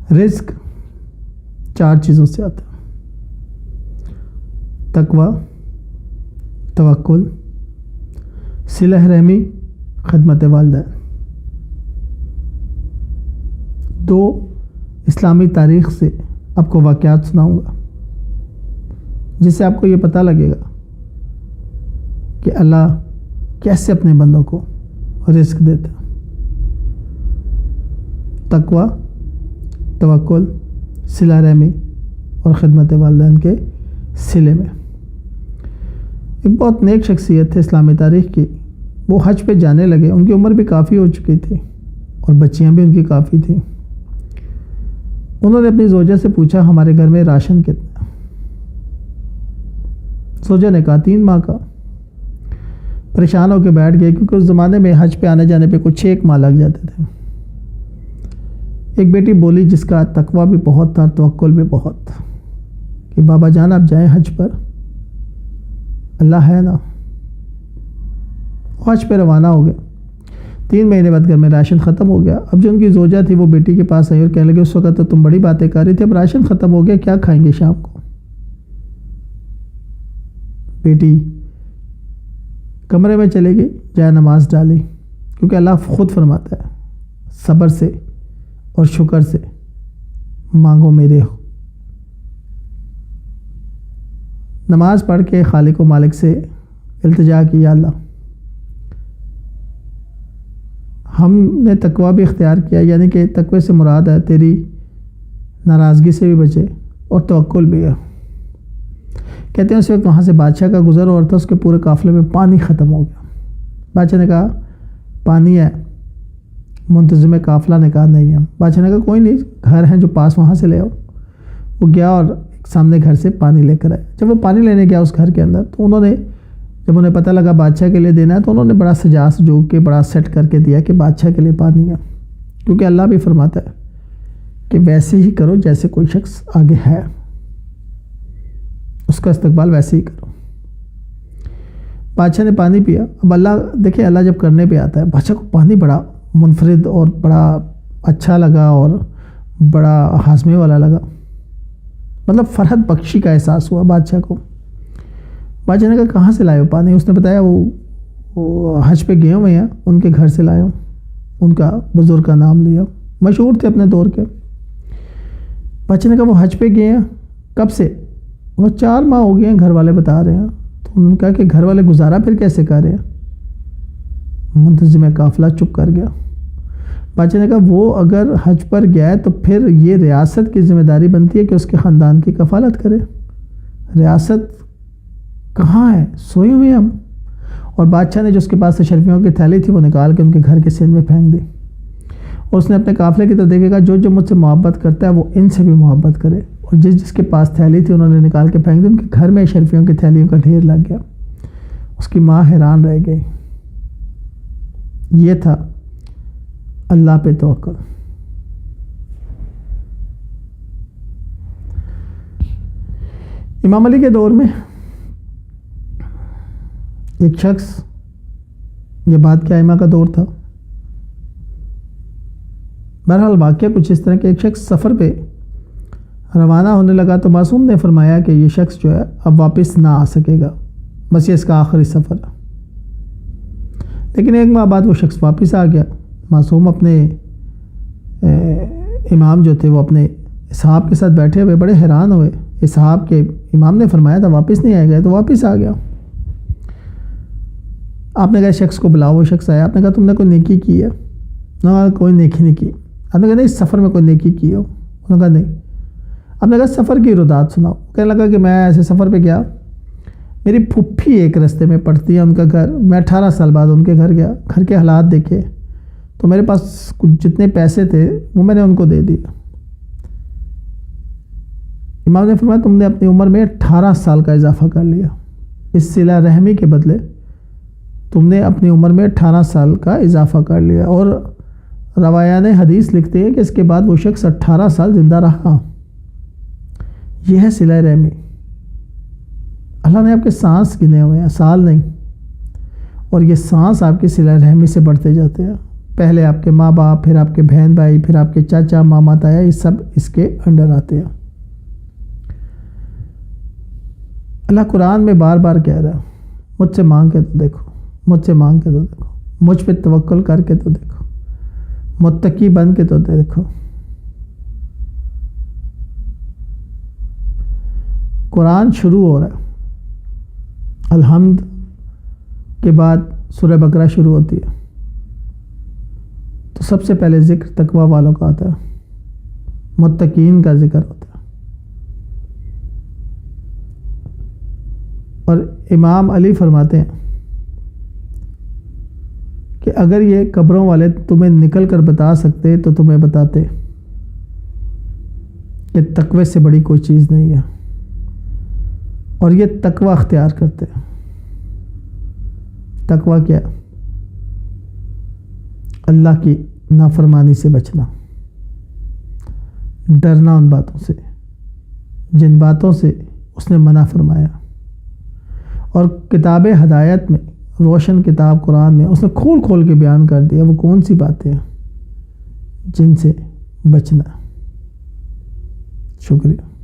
رزق 4 چیزوں سے آتا ہے: تقوی، توکل، صلہ رحمی، خدمت والدین۔ 2 اسلامی تاریخ سے آپ کو واقعات سناؤں گا جس سے آپ کو یہ پتہ لگے گا کہ اللہ کیسے اپنے بندوں کو رزق دیتا ہے۔ تقوی، توکل، صلہ رحمی اور خدمت والدین کے صلے میں۔ ایک بہت نیک شخصیت تھے اسلامی تاریخ کی، وہ حج پہ جانے لگے، ان کی عمر بھی کافی ہو چکی تھی اور بچیاں بھی ان کی کافی تھیں۔ انہوں نے اپنی زوجہ سے پوچھا ہمارے گھر میں راشن کتنا؟ زوجہ نے کہا 3 ماہ کا۔ پریشان ہو کے بیٹھ گئے کیونکہ اس زمانے میں حج پہ آنے جانے پہ کچھ 1 ماہ لگ جاتے تھے۔ ایک بیٹی بولی جس کا تقوی بھی بہت تھا، توکل بھی بہت، کہ بابا جان آپ جائیں حج پر، اللہ ہے نا۔ حج پہ روانہ ہو گئے۔ 3 مہینے بعد گھر میں راشن ختم ہو گیا۔ اب جو ان کی زوجہ تھی وہ بیٹی کے پاس آئی اور کہنے لگے اس وقت تو تم بڑی باتیں کر رہی تھی، اب راشن ختم ہو گیا، کیا کھائیں گے شام کو؟ بیٹی کمرے میں چلے گئی، جائے نماز ڈالی، کیونکہ اللہ خود فرماتا ہے صبر سے اور شکر سے مانگو میرے ہو۔ نماز پڑھ کے خالق و مالک سے التجا کی، یا اللہ ہم نے تقوی بھی اختیار کیا، یعنی کہ تقوی سے مراد ہے تیری ناراضگی سے بھی بچے اور توکل بھی ہے۔ کہتے ہیں اس وقت وہاں سے بادشاہ کا گزر ہو رہا تھا، اس کے پورے قافلے میں پانی ختم ہو گیا۔ بادشاہ نے کہا پانی ہے؟ منتظم قافلہ نے کہا نہیں ہے۔ بادشاہ نے کہا کوئی نہیں، گھر ہیں جو پاس وہاں سے لے آؤ۔ وہ گیا اور سامنے گھر سے پانی لے کر آئے۔ جب وہ پانی لینے گیا اس گھر کے اندر تو انہوں نے، جب انہیں پتہ لگا بادشاہ کے لیے دینا ہے، تو انہوں نے بڑا سجا سجو کے بڑا سیٹ کر کے دیا کہ بادشاہ کے لیے پانی ہے، کیونکہ اللہ بھی فرماتا ہے کہ ویسے ہی کرو جیسے کوئی شخص آگے ہے، اس کا استقبال ویسے ہی کرو۔ بادشاہ نے پانی پیا۔ اب اللہ دیکھیں، اللہ جب کرنے پہ آتا ہے، بادشاہ کو پانی بڑا منفرد اور بڑا اچھا لگا اور بڑا ہاضمے والا لگا، مطلب فرحت بخشی کا احساس ہوا بادشاہ کو۔ بادشاہ نے کہا کہاں سے لائے ہو پانی؟ اس نے بتایا وہ حج پہ گئے ہوئے ہیں، ان کے گھر سے لائے ہوں۔ ان کا بزرگ کا نام لیا، مشہور تھے اپنے دور کے۔ بادشاہ نے کہا وہ حج پہ گئے ہیں کب سے؟ وہ 4 ماہ ہو گئے ہیں، گھر والے بتا رہے ہیں۔ تو انہوں نے کہا کہ گھر والے گزارا پھر کیسے کر رہے ہیں؟ منتظم قافلہ چپ کر گیا۔ بادشاہ نے کہا وہ اگر حج پر گیا ہے تو پھر یہ ریاست کی ذمہ داری بنتی ہے کہ اس کے خاندان کی کفالت کرے۔ ریاست کہاں ہے؟ سوئے ہوئے ہم۔ اور بادشاہ نے جو اس کے پاس اشرفیوں کی تھیلی تھی وہ نکال کے ان کے گھر کے سین میں پھینک دی، اور اس نے اپنے قافلے کی طرف دیکھے گا جو مجھ سے محبت کرتا ہے وہ ان سے بھی محبت کرے، اور جس کے پاس تھیلی تھی انہوں نے نکال کے پھینک دی۔ ان کے گھر میں اشرفیوں کی تھیلیوں کا ڈھیر لگ گیا۔ اس کی ماں حیران رہ گئی۔ یہ تھا اللہ پہ توکل۔ امام علی کے دور میں ایک شخص، یہ بات کے ائمہ کا دور تھا، بہرحال واقعہ کچھ اس طرح کہ ایک شخص سفر پہ روانہ ہونے لگا تو معصوم نے فرمایا کہ یہ شخص جو ہے اب واپس نہ آ سکے گا، بس یہ اس کا آخری سفر ہے۔ لیکن 1 ماہ بعد وہ شخص واپس آ گیا۔ معصوم اپنے امام جو تھے وہ اپنے اصحاب کے ساتھ بیٹھے ہوئے بڑے حیران ہوئے۔ اصحاب کے امام نے فرمایا تھا واپس نہیں آئے گا، تو واپس آ گیا۔ آپ نے کہا شخص کو بلاؤ، وہ شخص آیا۔ آپ نے کہا تم نے کوئی نیکی کی ہے؟ نہ کوئی نیکی نہیں کی۔ آپ نے کہا نہیں اس سفر میں کوئی نیکی کی ہو؟ انہوں نے کہا نہیں۔ آپ نے کہا سفر کی ردات سناؤ۔ کہنے لگا کہ میں ایسے سفر پہ گیا، میری پھپھی ایک رستے میں پڑتی ہے، ان کا گھر، میں 18 سال بعد ان کے گھر گیا، گھر کے حالات دیکھے تو میرے پاس کچھ جتنے پیسے تھے وہ میں نے ان کو دے دیے۔ امام نے فرمایا تم نے اپنی عمر میں 18 سال کا اضافہ کر لیا، اس صلہ رحمی کے بدلے تم نے اپنی عمر میں 18 سال کا اضافہ کر لیا۔ اور روایان حدیث لکھتے ہیں کہ اس کے بعد وہ شخص 18 سال زندہ رہا۔ یہ ہے صلہ رحمی۔ اللہ نے آپ کے سانس گنے ہوئے ہیں، سال نہیں، اور یہ سانس آپ کی صلہ رحمی سے بڑھتے جاتے ہیں۔ پہلے آپ کے ماں باپ، پھر آپ کے بہن بھائی، پھر آپ کے چاچا ماما تایا، یہ سب اس کے انڈر آتے ہیں۔ اللہ قرآن میں بار بار کہہ رہا ہے مجھ سے مانگ کے تو دیکھو، مجھ سے مانگ کے تو دیکھو، مجھ پہ توکل کر کے تو دیکھو، متقی بن کے تو دیکھو۔ قرآن شروع ہو رہا ہے، الحمد کے بعد سورہ بقرہ شروع ہوتی ہے، تو سب سے پہلے ذکر تقوی والوں کا آتا ہے، متقین کا ذکر ہوتا ہے۔ اور امام علی فرماتے ہیں کہ اگر یہ قبروں والے تمہیں نکل کر بتا سکتے تو تمہیں بتاتے کہ تقوی سے بڑی کوئی چیز نہیں ہے، اور یہ تقوی اختیار کرتے ہیں۔ تقوی کیا؟ اللہ کی نافرمانی سے بچنا، ڈرنا ان باتوں سے جن باتوں سے اس نے منع فرمایا۔ اور کتاب ہدایت میں، روشن کتاب قرآن میں اس نے کھول کھول کے بیان کر دیا وہ کون سی باتیں ہیں جن سے بچنا۔ شکریہ۔